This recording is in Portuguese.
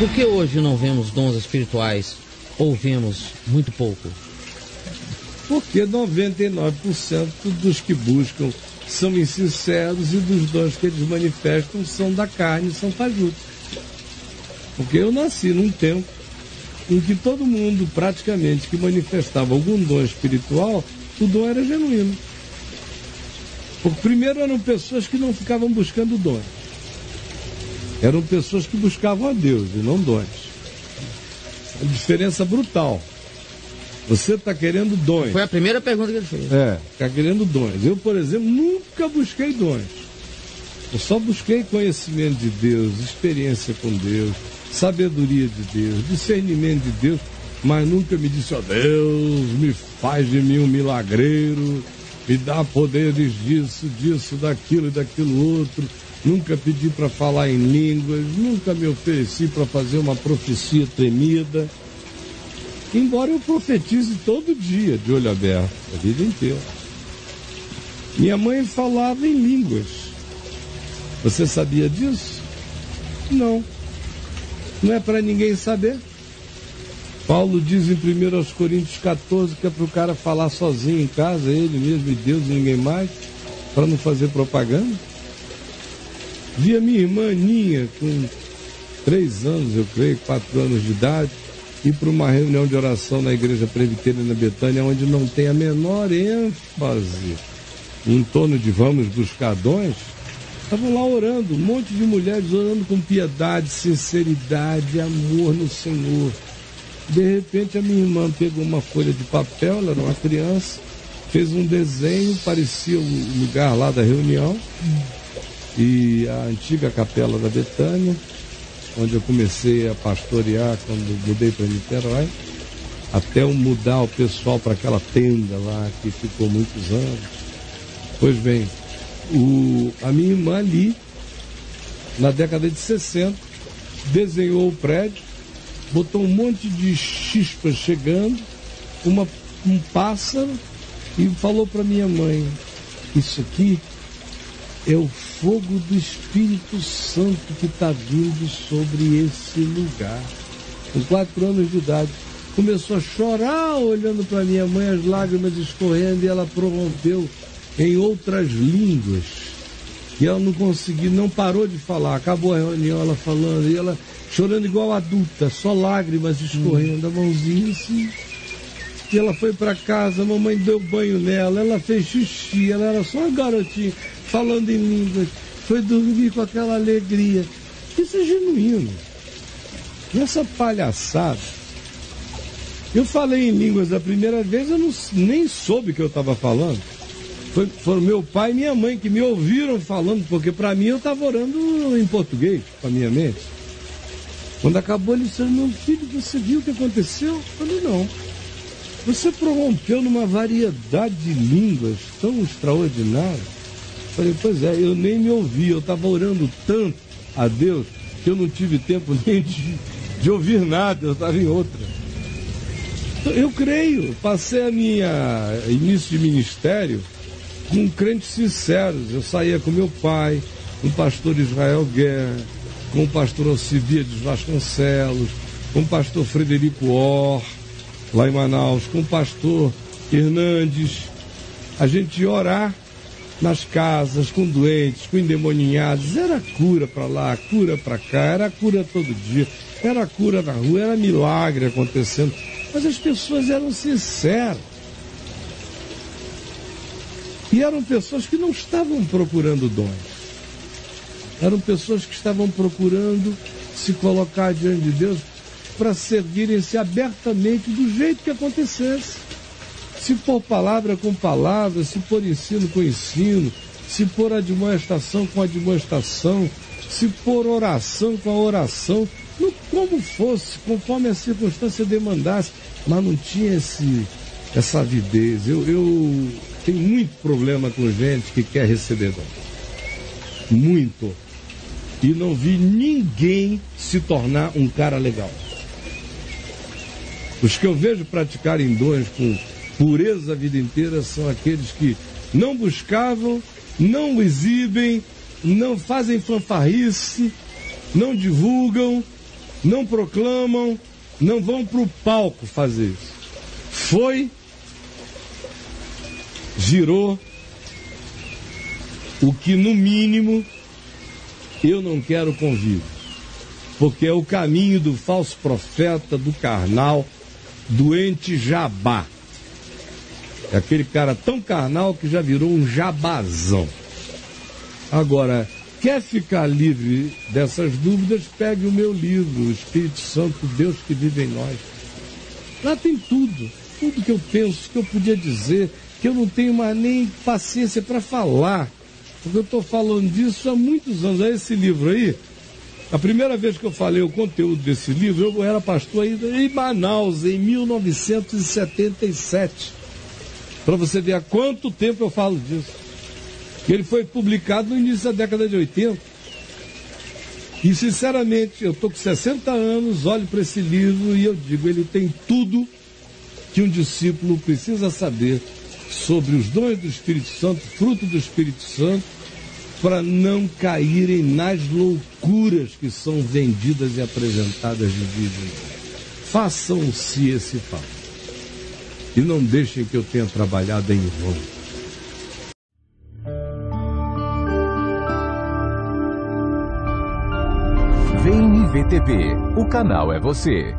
Por que hoje não vemos dons espirituais ou vemos muito pouco? Porque 99% dos que buscam são insinceros e dos dons que eles manifestam são da carne, são fajutos. Porque eu nasci num tempo em que todo mundo, praticamente, que manifestava algum dom espiritual, o dom era genuíno. Porque primeiro eram pessoas que não ficavam buscando dons. Eram pessoas que buscavam a Deus e não dons. A diferença brutal. Você está querendo dons. Foi a primeira pergunta que ele fez. Está querendo dons. Eu, por exemplo, nunca busquei dons. Eu só busquei conhecimento de Deus, experiência com Deus, sabedoria de Deus, discernimento de Deus, mas nunca me disse, ó Deus, me faz de mim um milagreiro, me dá poderes disso, daquilo e daquilo outro. Nunca pedi para falar em línguas, nunca me ofereci para fazer uma profecia tremida. Embora eu profetize todo dia, de olho aberto, a vida inteira. Minha mãe falava em línguas. Você sabia disso? Não. Não é para ninguém saber. Paulo diz em 1 Coríntios 14 que é para o cara falar sozinho em casa, ele mesmo e Deus e ninguém mais, para não fazer propaganda. Vi a minha irmã Aninha, com 3 anos, eu creio, 4 anos de idade, ir para uma reunião de oração na igreja presbiteriana Betânia, onde não tem a menor ênfase em torno de vamos buscar dons. Estavam lá orando, um monte de mulheres orando com piedade, sinceridade, amor no Senhor. De repente a minha irmã pegou uma folha de papel, ela era uma criança, fez um desenho, parecia o lugar lá da reunião, e a antiga capela da Betânia, onde eu comecei a pastorear quando mudei para Niterói, até eu mudar o pessoal para aquela tenda lá que ficou muitos anos. Pois bem, a minha irmã ali, na década de 60, desenhou o prédio, botou um monte de chispas chegando, um pássaro, e falou para minha mãe, isso aqui é o fogo do Espírito Santo que está vindo sobre esse lugar. Com 4 anos de idade, começou a chorar olhando para minha mãe, as lágrimas escorrendo, e ela prorrompeu em outras línguas. E ela não conseguiu, não parou de falar. Acabou a reunião, ela falando, e ela chorando igual adulta, só lágrimas escorrendo, a mãozinha assim. E ela foi para casa, a mamãe deu banho nela, ela fez xixi, ela era só uma garotinha, falando em línguas, foi dormir com aquela alegria. Isso é genuíno. Nessa palhaçada, eu falei em línguas a primeira vez, eu nem soube o que eu estava falando. Foram meu pai e minha mãe que me ouviram falando, porque para mim eu estava orando em português, com a minha mente. Quando acabou, ele disse, meu filho, você viu o que aconteceu? Eu falei, não. Você prorrompeu numa variedade de línguas tão extraordinária. Eu falei, pois é, eu nem me ouvi, eu estava orando tanto a Deus que eu não tive tempo nem de ouvir nada, eu estava em outra. Então, eu creio, passei a minha início de ministério com crentes sinceros. Eu saía com meu pai, com o pastor Israel Guerra, com o pastor Alcibiades Vasconcelos, com o pastor Frederico Orr, lá em Manaus, com o pastor Hernandes. A gente ia orar nas casas, com doentes, com endemoninhados. Era cura para lá, cura para cá, era cura todo dia, era cura na rua, era milagre acontecendo. Mas as pessoas eram sinceras. E eram pessoas que não estavam procurando dons. Eram pessoas que estavam procurando se colocar diante de Deus para servirem-se abertamente do jeito que acontecesse. Se for palavra com palavra, se for ensino com ensino, se for admoestação com admoestação, se for oração com a oração, como fosse, conforme a circunstância demandasse, mas não tinha essa avidez. Eu tenho muito problema com gente que quer receber dom. Muito. E não vi ninguém se tornar um cara legal. Os que eu vejo praticarem dons com pureza a vida inteira são aqueles que não buscavam, não exibem, não fazem fanfarrice, não divulgam, não proclamam, não vão para o palco fazer isso. Foi, girou, o que no mínimo eu não quero convívio, porque é o caminho do falso profeta, do carnal, doente jabá. É aquele cara tão carnal que já virou um jabazão. Agora, quer ficar livre dessas dúvidas, pegue o meu livro, O Espírito Santo, Deus que vive em nós. Lá tem tudo que eu penso, que eu podia dizer, que eu não tenho mais nem paciência para falar, porque eu estou falando disso há muitos anos. Esse livro aí, a primeira vez que eu falei o conteúdo desse livro, eu era pastor ainda em Manaus, em 1977. Para você ver há quanto tempo eu falo disso. Ele foi publicado no início da década de 80. E, sinceramente, eu estou com 60 anos, olho para esse livro e eu digo, ele tem tudo que um discípulo precisa saber sobre os dons do Espírito Santo, fruto do Espírito Santo, para não caírem nas loucuras que são vendidas e apresentadas de dia em dia. Façam-se esse favor. E não deixem que eu tenha trabalhado em vão. Vem IVTV, o canal é você.